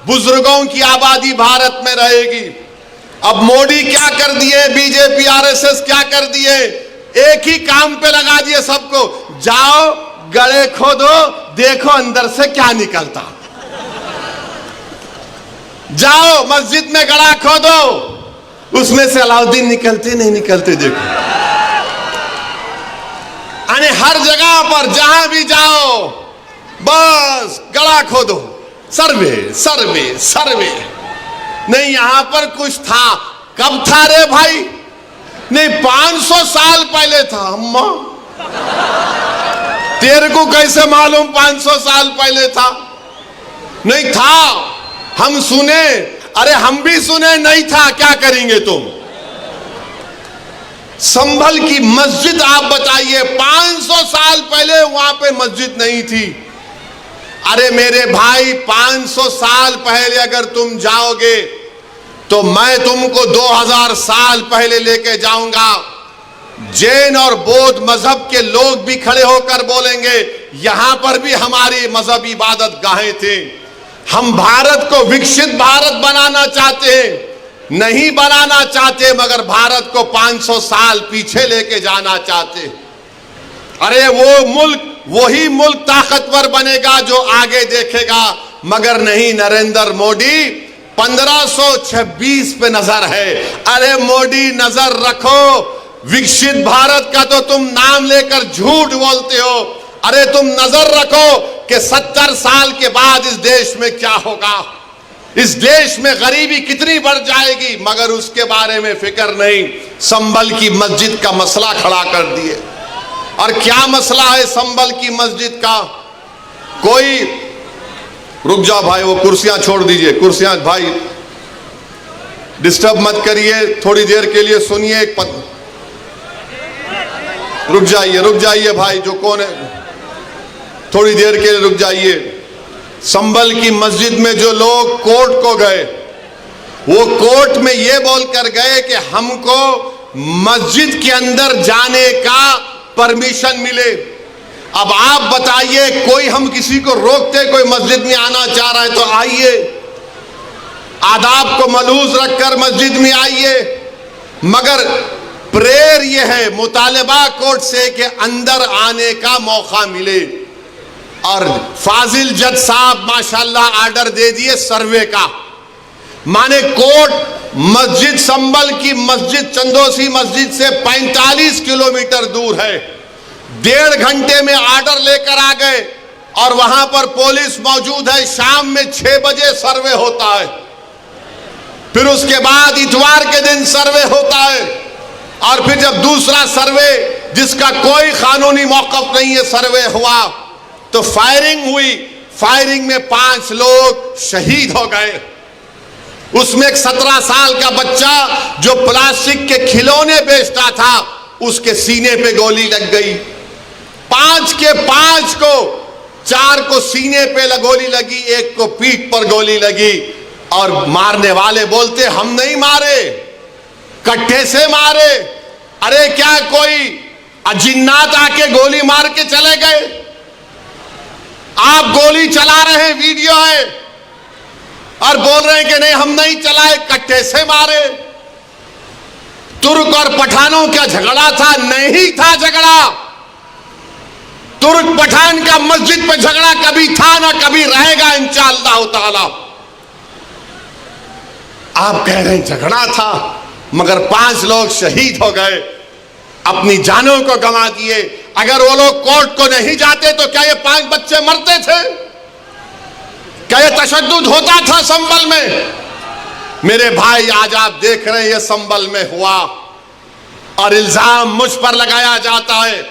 बुजुर्गों की आबादी भारत में रहेगी। अब मोदी क्या कर दिए, बीजेपी आरएसएस क्या कर दिए? एक ही काम पे लगा दिए सबको, जाओ गड़े खोदो, देखो अंदर से क्या निकलता। जाओ मस्जिद में गड़ा खोदो, उसमें से अलाउद्दीन निकलते नहीं निकलते देखो। यानी हर जगह पर जहां भी जाओ बस गड़ा खोदो, सर्वे सर्वे सर्वे। नहीं, यहां पर कुछ था। कब था रे भाई? नहीं, 500 साल पहले था। अम्मा, तेरे को कैसे मालूम 500 साल पहले था? नहीं था, हम सुने। अरे हम भी सुने नहीं था, क्या करेंगे तुम? संभल की मस्जिद आप बताइए, 500 साल पहले वहां पे मस्जिद नहीं थी। अरे मेरे भाई, 500 साल पहले अगर तुम जाओगे तो मैं तुमको 2000 साल पहले लेके जाऊंगा। जैन और बौद्ध मजहब के लोग भी खड़े होकर बोलेंगे यहां पर भी हमारी मजहब इबादत गाहें थे। हम भारत को विकसित भारत बनाना चाहते हैं, नहीं बनाना चाहते, मगर भारत को 500 साल पीछे लेके जाना चाहते। अरे वो मुल्क, वही मुल्क ताकतवर बनेगा जो आगे देखेगा। मगर नहीं, नरेंद्र मोदी 1526 पे नजर है। अरे मोदी नजर रखो, विकसित भारत का तो तुम नाम लेकर झूठ बोलते हो। अरे तुम नजर रखो कि 70 साल के बाद इस देश में क्या होगा, इस देश में गरीबी कितनी बढ़ जाएगी, मगर उसके बारे में फिक्र नहीं। संभल की मस्जिद का मसला खड़ा कर दिए। और क्या मसला है संभल की मस्जिद का? कोई, रुक जाओ भाई, वो कुर्सियां छोड़ दीजिए, कुर्सियां भाई डिस्टर्ब मत करिए, थोड़ी देर के लिए सुनिए। रुक जाइए भाई, जो कौन है, थोड़ी देर के लिए रुक जाइए। संभल की मस्जिद में जो लोग कोर्ट को गए, वो कोर्ट में ये बोलकर गए कि हमको मस्जिद के अंदर जाने का परमिशन मिले। अब आप बताइए, कोई हम किसी को रोकते, कोई मस्जिद में आना चाह रहा है तो आइए, आदाब को मलूज रखकर मस्जिद में आइए। मगर प्रेयर ये है, मुतालिबा कोर्ट से कि अंदर आने का मौका मिले। और फाजिल जज साहब माशाल्लाह आर्डर दे दिए सर्वे का, माने कोर्ट मस्जिद संभल की मस्जिद चंदोसी मस्जिद से 45 किलोमीटर दूर है। 1.5 घंटे में आर्डर लेकर आ गए और वहां पर पुलिस मौजूद है। शाम में 6 बजे सर्वे होता है, फिर उसके बाद इतवार के दिन सर्वे होता है, और फिर जब दूसरा सर्वे जिसका कोई कानूनी मौक़िफ़ नहीं है सर्वे हुआ तो फायरिंग हुई। फायरिंग में 5 लोग शहीद हो गए। उसमें एक 17 साल का बच्चा जो प्लास्टिक के खिलौने बेचता था, उसके सीने पे गोली लग गई। 5 के 5 को, 4 को सीने पे गोली लगी, 1 को पीठ पर गोली लगी। और मारने वाले बोलते हम नहीं मारे, कट्टे से मारे। अरे क्या कोई अजिन्नात आके गोली मार के चले गए? आप गोली चला रहे हैं, वीडियो है, और बोल रहे हैं कि नहीं हम नहीं चलाए, कट्टे से मारे। तुर्क और पठानों का झगड़ा था? नहीं था झगड़ा। तुर्क पठान का मस्जिद पे झगड़ा कभी था ना कभी रहेगा इंशाअल्लाह ताला। आप कह रहे हैं झगड़ा था, मगर 5 लोग शहीद हो गए, अपनी जानों को गंवा दिए। अगर वो लोग कोर्ट को नहीं जाते तो क्या ये 5 बच्चे मरते थे? क्या ये तशद्दुद होता था संभल में? मेरे भाई, आज आप देख रहे हैं ये संभल में हुआ, और इल्जाम मुझ पर लगाया जाता है।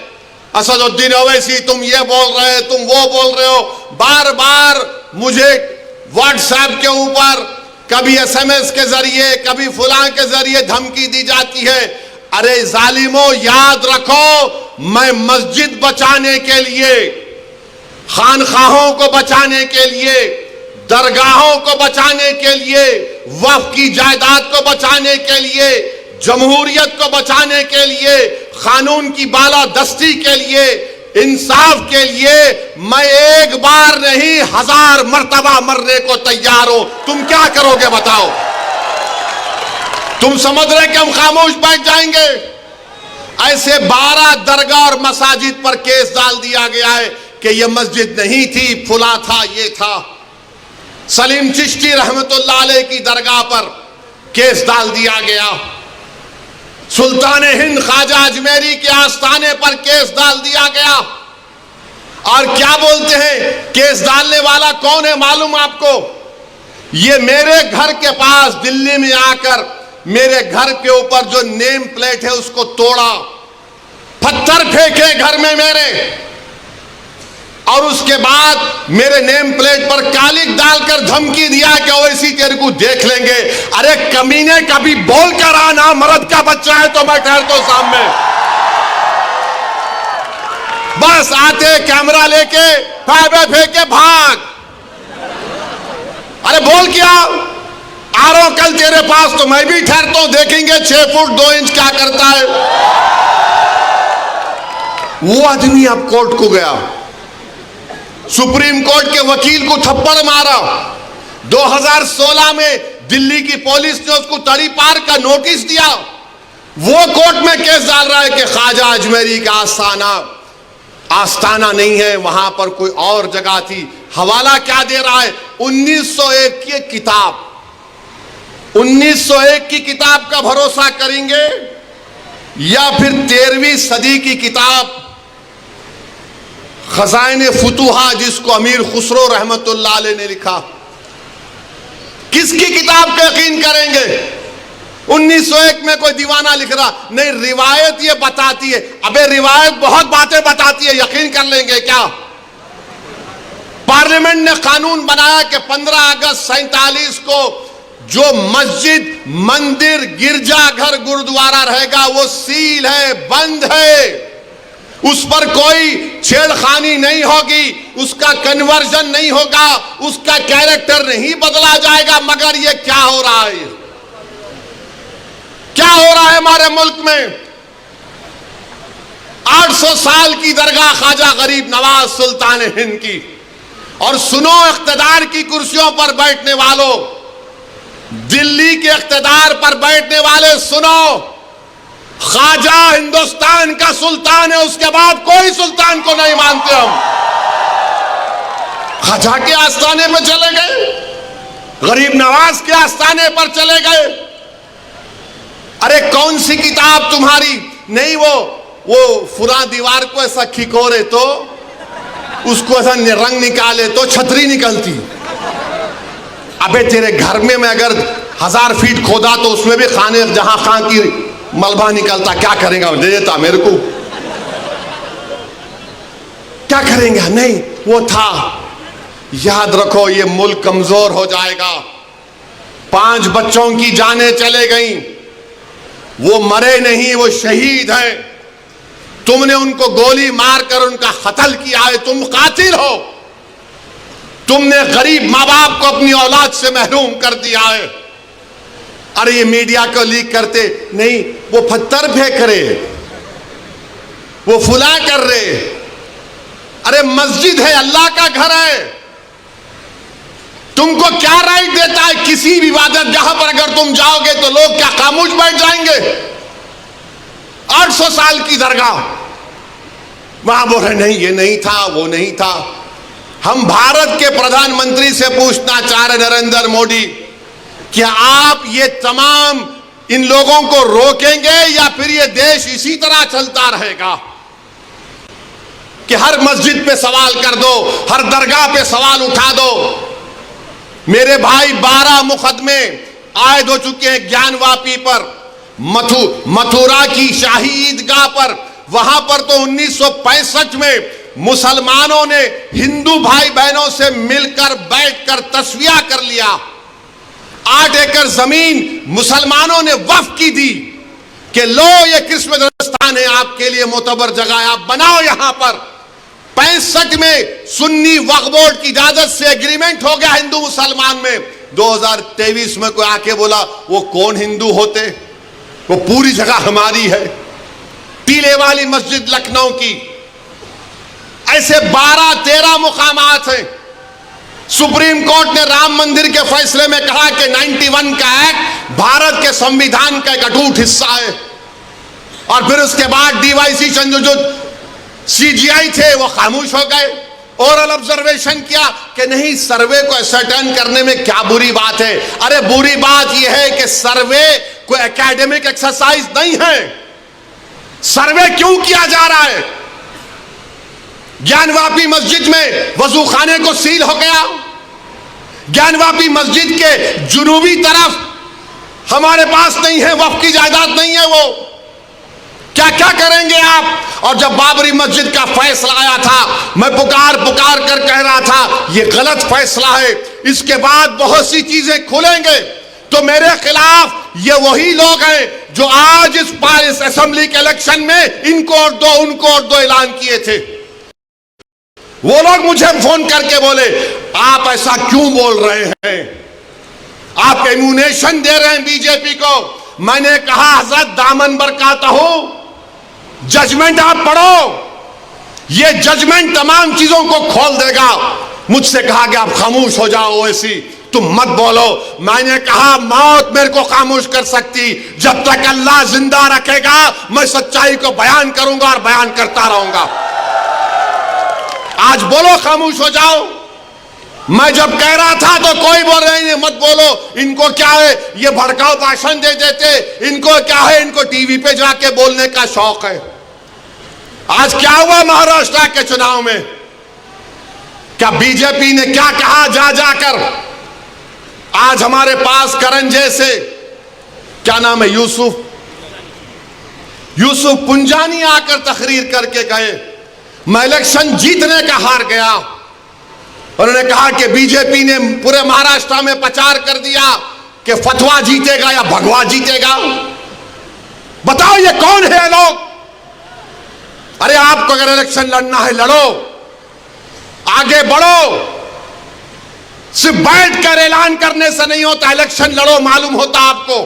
असदुद्दीन ओवैसी तुम ये बोल रहे हो, तुम वो बोल रहे हो। बार बार मुझे व्हाट्सएप के ऊपर, कभी SMS के जरिए, कभी फुलां के जरिए धमकी दी जाती है। अरे जालिमों, याद रखो, मैं मस्जिद बचाने के लिए, खानखाहों को बचाने के लिए, दरगाहों को बचाने के लिए, वक्फ की जायदाद को बचाने के लिए, जमहूरियत को बचाने के लिए, कानून की बालादस्ती के लिए, इंसाफ के लिए मैं एक बार नहीं 1000 मर्तबा मरने को तैयार हूं। तुम क्या करोगे बताओ? तुम समझ रहे कि हम खामोश बैठ जाएंगे? ऐसे 12 दरगाह और मसाजिद पर केस डाल दिया गया है कि यह मस्जिद नहीं थी, फुला था, ये था। सलीम चिश्ती रहमतुल्लाह अलैह की दरगाह पर केस डाल दिया गया। सुल्तान हिंद ख्वाजा अजमेरी के आस्थाने पर केस डाल दिया गया। और क्या बोलते हैं, केस डालने वाला कौन है मालूम आपको? ये मेरे घर के पास दिल्ली में आकर मेरे घर के ऊपर जो नेम प्लेट है उसको तोड़ा, पत्थर फेंके घर में मेरे, और उसके बाद मेरे नेम प्लेट पर कालिक डालकर धमकी दिया कि ओवैसी तेरे को देख लेंगे। अरे कमीने, कभी बोल कर आना, मर्द का बच्चा है तो मैं ठहरता हूं सामने। बस आते कैमरा लेके फाइबर फेंके भाग। अरे बोल क्या आ रहा हूं कल तेरे पास तो मैं भी ठहरता हूं, देखेंगे 6 फुट 2 इंच क्या करता है। वो आदमी अब कोर्ट को गया, सुप्रीम कोर्ट के वकील को थप्पड़ मारा। 2016 में दिल्ली की पुलिस ने उसको तड़ी पार का नोटिस दिया। वो कोर्ट में केस डाल रहा है कि ख्वाजा अजमेरी का आस्थाना नहीं है, वहां पर कोई और जगह थी। हवाला क्या दे रहा है? 1901 की किताब, 1901 की किताब का भरोसा करेंगे या फिर 13वीं सदी की किताब खजाइने फुतुहा, जिसको अमीर खुसरो रहमतुल्लाह अलैह ने लिखा? किसकी किताब पे यकीन करेंगे? 1901 में कोई दीवाना लिख रहा नहीं, रिवायत ये बताती है। अबे रिवायत बहुत बातें बताती है, यकीन कर लेंगे क्या? पार्लियामेंट ने कानून बनाया कि 15 अगस्त 47 को जो मस्जिद, मंदिर, गिरजाघर, गुरुद्वारा रहेगा वो सील है, बंद है, उस पर कोई छेड़खानी नहीं होगी, उसका कन्वर्जन नहीं होगा, उसका कैरेक्टर नहीं बदला जाएगा। मगर ये क्या हो रहा है? क्या हो रहा है हमारे मुल्क में? 800 साल की दरगाह ख्वाजा गरीब नवाज सुल्तान हिंद की। और सुनो इख्तिदार की कुर्सियों पर बैठने वालों, दिल्ली के इख्तिदार पर बैठने वाले सुनो, ख्वाजा हिंदुस्तान का सुल्तान है, उसके बाद कोई सुल्तान को नहीं मानते हम। ख्वाजा के आस्थाने पर चले गए, गरीब नवाज के आस्थाने पर चले गए। अरे कौन सी किताब तुम्हारी? नहीं, वो फुरा दीवार को ऐसा खिकोरे तो उसको ऐसा रंग निकाले तो छतरी निकलती। अबे तेरे घर में मैं अगर 1000 फीट खोदा तो उसमें भी खाने जहां खां की मलबा निकलता, क्या करेंगे? दे देता मेरे को, क्या करेंगे? नहीं, वो था। याद रखो, ये मुल्क कमजोर हो जाएगा। 5 बच्चों की जानें चले गई, वो मरे नहीं, वो शहीद हैं। तुमने उनको गोली मारकर उनका कत्ल किया है, तुम कातिल हो। तुमने गरीब माँ बाप को अपनी औलाद से महरूम कर दिया है। अरे ये मीडिया को लीक करते नहीं, वो पत्थर फेंक रहे, वो फुला कर रहे। अरे मस्जिद है, अल्लाह का घर है, तुमको क्या राइट देता है किसी भी इबादत जहां पर अगर तुम जाओगे तो लोग क्या खामोश बैठ जाएंगे? 800 साल की दरगाह, वहां बोल रहे नहीं ये नहीं था, वो नहीं था। हम भारत के प्रधानमंत्री से पूछना चाह रहे नरेंद्र मोदी, क्या आप ये तमाम इन लोगों को रोकेंगे या फिर ये देश इसी तरह चलता रहेगा कि हर मस्जिद पे सवाल कर दो, हर दरगाह पे सवाल उठा दो? मेरे भाई 12 मुकदमे आयद हो चुके हैं ज्ञानवापी पर, मथुरा की शाही ईदगाह पर। वहां पर तो 1965 में मुसलमानों ने हिंदू भाई बहनों से मिलकर बैठकर तस्वीया कर लिया। 8 एकड़ जमीन मुसलमानों ने वक्फ की दी कि लो ये किस्मत-ए-दस्तान है, आपके लिए मोतबर जगह है, आप बनाओ यहां पर। 65 में सुन्नी वक्फ बोर्ड की इजाजत से एग्रीमेंट हो गया हिंदू मुसलमान में। 2023 में कोई आके बोला वो कौन हिंदू होते, वो पूरी जगह हमारी है। टीले वाली मस्जिद लखनऊ की, ऐसे 12-13 मुकामात हैं। सुप्रीम कोर्ट ने राम मंदिर के फैसले में कहा कि 91 का एक्ट भारत के संविधान का एक अटूट हिस्सा है। और फिर उसके बाद डीवाईसी चंद्र जो सीजीआई थे वो खामोश हो गए। ओरल ऑब्जर्वेशन किया कि नहीं, सर्वे को असर्टेन करने में क्या बुरी बात है? अरे बुरी बात यह है कि सर्वे कोई एकेडमिक एक्सरसाइज नहीं है। सर्वे क्यों किया जा रहा है? ज्ञानवापी मस्जिद में वजू खाने को सील हो गया। ज्ञानवापी मस्जिद के जुनूबी तरफ हमारे पास नहीं है, वक्फ की जायदाद नहीं है। वो क्या क्या करेंगे आप? और जब बाबरी मस्जिद का फैसला आया था, मैं पुकार कर कह रहा था ये गलत फैसला है, इसके बाद बहुत सी चीजें खुलेंगे। तो मेरे खिलाफ ये वही लोग हैं जो आज इस असेंबली के इलेक्शन में इनको और दो, उनको और दो ऐलान किए थे। वो लोग मुझे फोन करके बोले आप ऐसा क्यों बोल रहे हैं, आप इम्यूनेशन दे रहे हैं बीजेपी को। मैंने कहा हजरत दामन बरकाता हूं, जजमेंट आप पढ़ो, ये जजमेंट तमाम चीजों को खोल देगा। मुझसे कहा कि आप खामोश हो जाओ, ओवैसी तुम मत बोलो। मैंने कहा मौत मेरे को खामोश कर सकती, जब तक अल्लाह जिंदा रखेगा मैं सच्चाई को बयान करूंगा और बयान करता रहूंगा। आज बोलो खामोश हो जाओ। मैं जब कह रहा था तो कोई बोल रहे हैं मत बोलो, इनको क्या है, ये भड़काऊ भाषण दे देते, इनको क्या है, इनको टीवी पे जाके बोलने का शौक है। आज क्या हुआ महाराष्ट्र के चुनाव में? क्या बीजेपी ने क्या कहा जा जाकर? आज हमारे पास करण जैसे, क्या नाम है, यूसुफ पुंजानी आकर तकरीर करके गए, मैं इलेक्शन जीतने का हार गया। उन्होंने कहा कि बीजेपी ने पूरे महाराष्ट्र में प्रचार कर दिया कि फतवा जीतेगा या भगवा जीतेगा। बताओ ये कौन है लोग? अरे आपको अगर इलेक्शन लड़ना है लड़ो, आगे बढ़ो, सिर्फ बैठकर ऐलान करने से नहीं होता, इलेक्शन लड़ो, मालूम होता आपको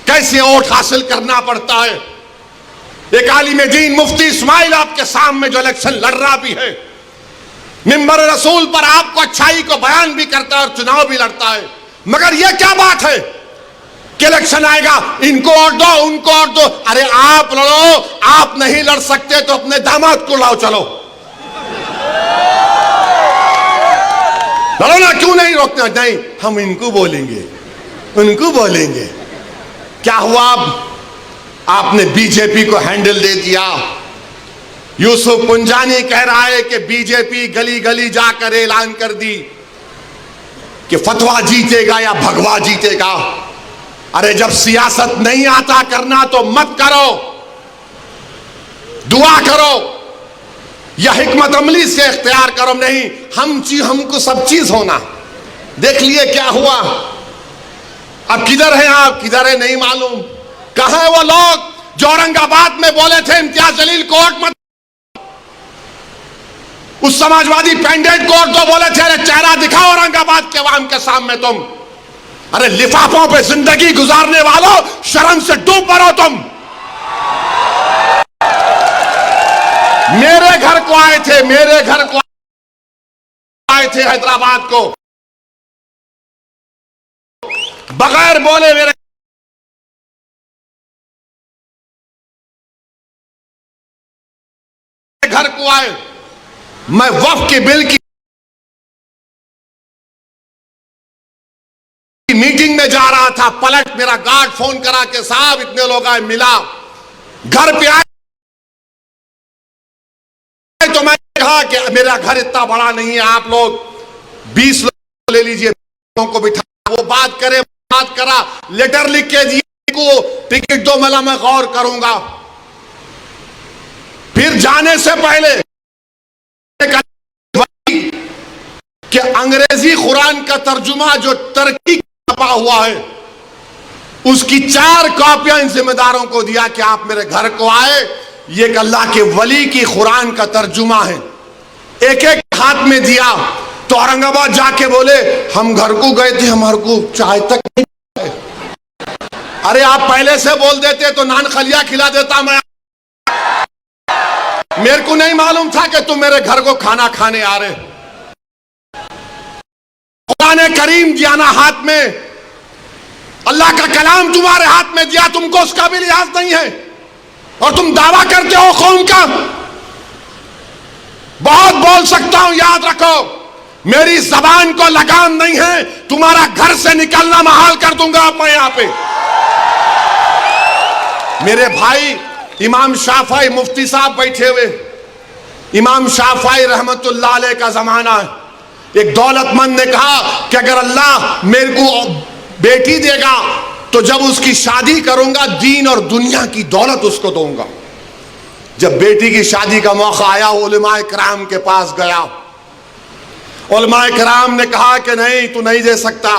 कैसे वोट हासिल करना पड़ता है। एक आलिम दीन मुफ्ती इस्माइल आपके सामने जो इलेक्शन लड़ रहा भी है, मिंबर रसूल पर आपको अच्छाई को बयान भी करता है और चुनाव भी लड़ता है, मगर यह क्या बात है कि इलेक्शन आएगा इनको वोट दो, उनको वोट दो। अरे आप लड़ो, आप नहीं लड़ सकते तो अपने दामाद को लाओ, चलो लड़ो ना, क्यों नहीं रोकना? नहीं, हम इनको बोलेंगे, उनको बोलेंगे। क्या हुआ? आपने बीजेपी को हैंडल दे दिया। यूसुफ पुंजानी कह रहा है कि बीजेपी गली गली जाकर ऐलान कर दी कि फतवा जीतेगा या भगवा जीतेगा। अरे जब सियासत नहीं आता करना तो मत करो, दुआ करो या हिकमत अमली से इख्तियार करो। नहीं, हमको सब चीज होना। देख लिए क्या हुआ? अब किधर हैं आप, किधर है नहीं मालूम। कहां है वो लोग जो औरंगाबाद में बोले थे इम्तियाज जलील कोर्ट मत, उस समाजवादी पेंडेंट कोर्ट को बोले थे अरे चेहरा दिखाओ औरंगाबाद के अवाम के सामने तुम। अरे लिफाफों पे जिंदगी गुजारने वालों, शर्म से डूब पड़ो तुम। मेरे घर को आए थे, मेरे घर को आए थे हैदराबाद को, बगैर बोले मेरे घर को आए। मैं वक्फ के बिल की मीटिंग में जा रहा था, पलट मेरा गार्ड फोन करा के साहब इतने लोग आए, मिला, घर पे आए तो मैं कहा कि मेरा घर इतना बड़ा नहीं है, आप लोग 20 लोग ले लीजिए, को बिठा, वो बात करे, बात करा, लेटर लिख के दिए को, टिकट दो, मला मैं गौर करूंगा। फिर जाने से पहले कि अंग्रेजी कुरान का तर्जुमा जो टर्की छपा हुआ है उसकी 4 कॉपियां इन जिम्मेदारों को दिया कि आप मेरे घर को आए, ये अल्लाह के वली की कुरान का तर्जुमा है। एक एक हाथ में दिया तो औरंगाबाद जाके बोले हम घर को गए थे, हमारे को चाय तक नहीं। अरे आप पहले से बोल देते तो नान खलिया खिला देता मैं। मेरे को नहीं मालूम था कि तुम मेरे घर को खाना खाने आ रहे। कुरान करीम दिया ना हाथ में, अल्लाह का कलाम तुम्हारे हाथ में दिया, तुमको उसका भी लिहाज नहीं है और तुम दावा करते हो कौम का। बहुत बोल सकता हूं, याद रखो मेरी जबान को लगाम नहीं है, तुम्हारा घर से निकलना महाल कर दूंगा मैं यहां पे। मेरे भाई इमाम शाफई मुफ्ती साहब बैठे हुए, इमाम शाफई रहमतुल्लाह अलैह का जमाना है। एक दौलतमंद ने कहा कि अगर अल्लाह मेरे को बेटी देगा तो जब उसकी शादी करूंगा दीन और दुनिया की दौलत उसको दूंगा। जब बेटी की शादी का मौका आया उलमाए किराम के पास गया, उलमाए किराम ने कहा कि नहीं तू नहीं दे सकता,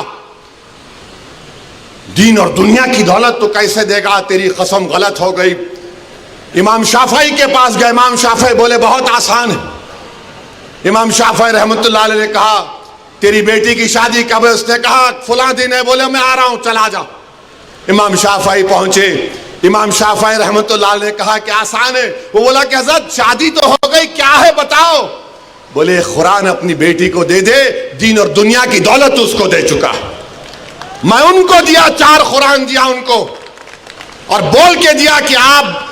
दीन और दुनिया की दौलत तो कैसे देगा, तेरी कसम गलत हो गई। इमाम शाफई के पास गए, इमाम शाफई बोले बहुत आसान है। इमाम शाफई रहमतुल्लाह अलैह ने कहा तेरी बेटी की शादी कब है? उसने कहा फुला दिन है। बोले मैं आ रहा हूं, चला जा। इमाम शाफई पहुंचे, इमाम शाफई रहमतुल्लाह अलैह ने कहा कि आसान है। वो बोला कि हज़रत शादी तो हो गई, क्या है बताओ। बोले कुरान अपनी बेटी को दे दे, दीन और दुनिया की दौलत उसको दे चुका। मैं उनको दिया, 4 कुरान दिया उनको और बोल के दिया कि आप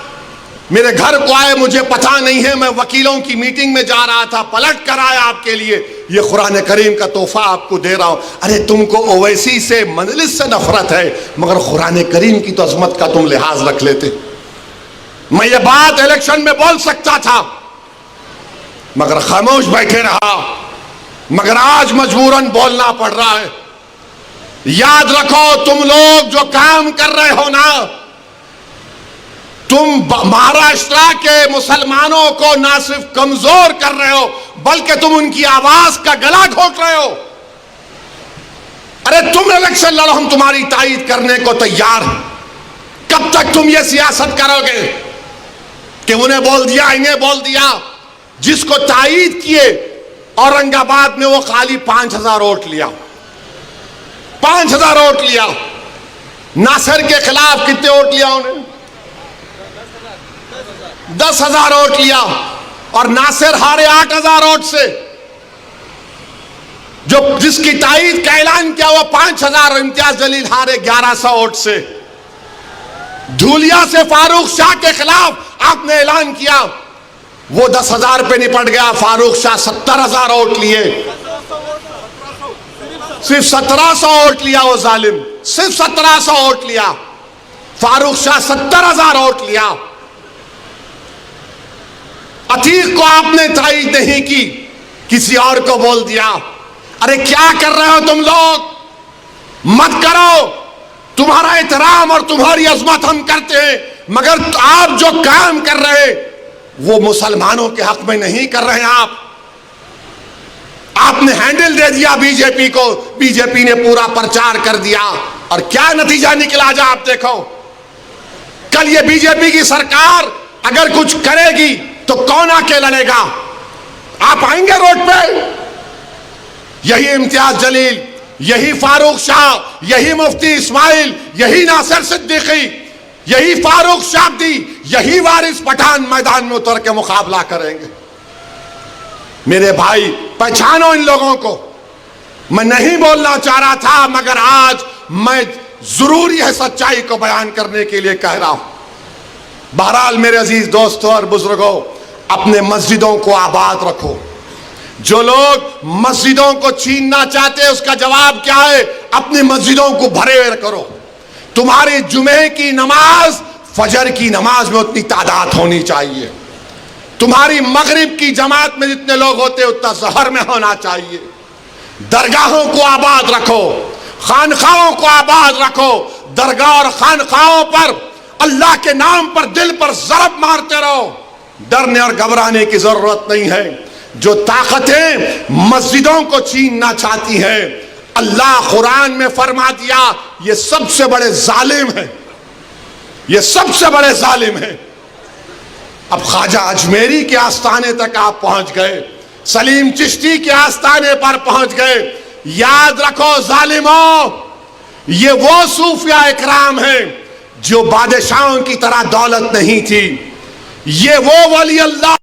मेरे घर को आए, मुझे पता नहीं है, मैं वकीलों की मीटिंग में जा रहा था, पलट कर आया आपके लिए। ये कुरान करीम का तोहफा आपको दे रहा हूं। अरे तुमको ओवैसी से मजलिस से नफरत है, मगर कुरान करीम की तो अजमत का तुम लिहाज रख लेते। मैं ये बात इलेक्शन में बोल सकता था मगर खामोश बैठे रहा, मगर आज मजबूरन बोलना पड़ रहा है। याद रखो, तुम लोग जो काम कर रहे हो ना, तुम महाराष्ट्र के मुसलमानों को ना सिर्फ कमजोर कर रहे हो बल्कि तुम उनकी आवाज का गला घोट रहे हो। अरे तुम इलेक्शन लड़ो, हम तुम्हारी तायीद करने को तैयार हैं। कब तक तुम ये सियासत करोगे कि उन्हें बोल दिया इन्हें बोल दिया? जिसको तायीद किए औरंगाबाद में वो खाली 5000 वोट लिया, 5000 वोट लिया। नासिर के खिलाफ कितने वोट लिया उन्हें? 10,000 वोट लिया। और नासिर हारे 8,000 वोट से। जो जिसकी तायीद का ऐलान किया वो 5,000, इम्तियाज जलील हारे 1100 वोट से। धूलिया से फारूक शाह के खिलाफ आपने ऐलान किया, वो 10,000 पे निपट गया। फारूक शाह 70,000 वोट लिए, सिर्फ 1700 वोट लिया वो जालिम, सिर्फ 1700 वोट लिया। फारूक शाह 70,000 वोट लिया। अतीक को आपने तायीद नहीं की, किसी और को बोल दिया। अरे क्या कर रहे हो तुम लोग? मत करो। तुम्हारा एहतराम और तुम्हारी अजमत हम करते हैं, मगर आप जो काम कर रहे वो मुसलमानों के हक में नहीं कर रहे हैं। आपने हैंडल दे दिया बीजेपी को, बीजेपी ने पूरा प्रचार कर दिया और क्या नतीजा निकला जा आप देखो। कल ये बीजेपी की सरकार अगर कुछ करेगी तो कौन आके लड़ेगा? आप आएंगे रोड पे? यही इम्तियाज जलील, यही फारूक शाह, यही मुफ्ती इस्माइल, यही नासिर सिद्दीकी, यही फारूक शाब्दी, यही वारिस पठान मैदान में उतर के मुकाबला करेंगे। मेरे भाई, पहचानो इन लोगों को। मैं नहीं बोलना चाह रहा था मगर आज मैं जरूरी है सच्चाई को बयान करने के लिए कह रहा हूं। बहरहाल मेरे अजीज दोस्तों और बुजुर्गों, अपने मस्जिदों को आबाद रखो। जो लोग मस्जिदों को छीनना चाहते हैं उसका जवाब क्या है? अपनी मस्जिदों को भरे करो। तुम्हारी जुमे की नमाज फजर की नमाज में उतनी तादाद होनी चाहिए। तुम्हारी मगरिब की जमात में जितने लोग होते हैं उतना जहर में होना चाहिए। दरगाहों को आबाद रखो, खानखाओं को आबाद रखो। दरगाह और खानखाओं पर अल्लाह के नाम पर दिल पर ज़रब मारते रहो। डरने और घबराने की जरूरत नहीं है। जो ताकतें मस्जिदों को छीनना चाहती हैं, अल्लाह कुरान में फरमा दिया ये सबसे बड़े जालिम हैं, ये सबसे बड़े जालिम हैं। अब ख्वाजा अजमेरी के आस्थाने तक आप पहुंच गए, सलीम चिश्ती के आस्थाने पर पहुंच गए। याद रखो जालिमों, ये वो सूफिया इकराम हैं जो बादशाहों की तरह दौलत नहीं थी। ये वो वली अल्लाह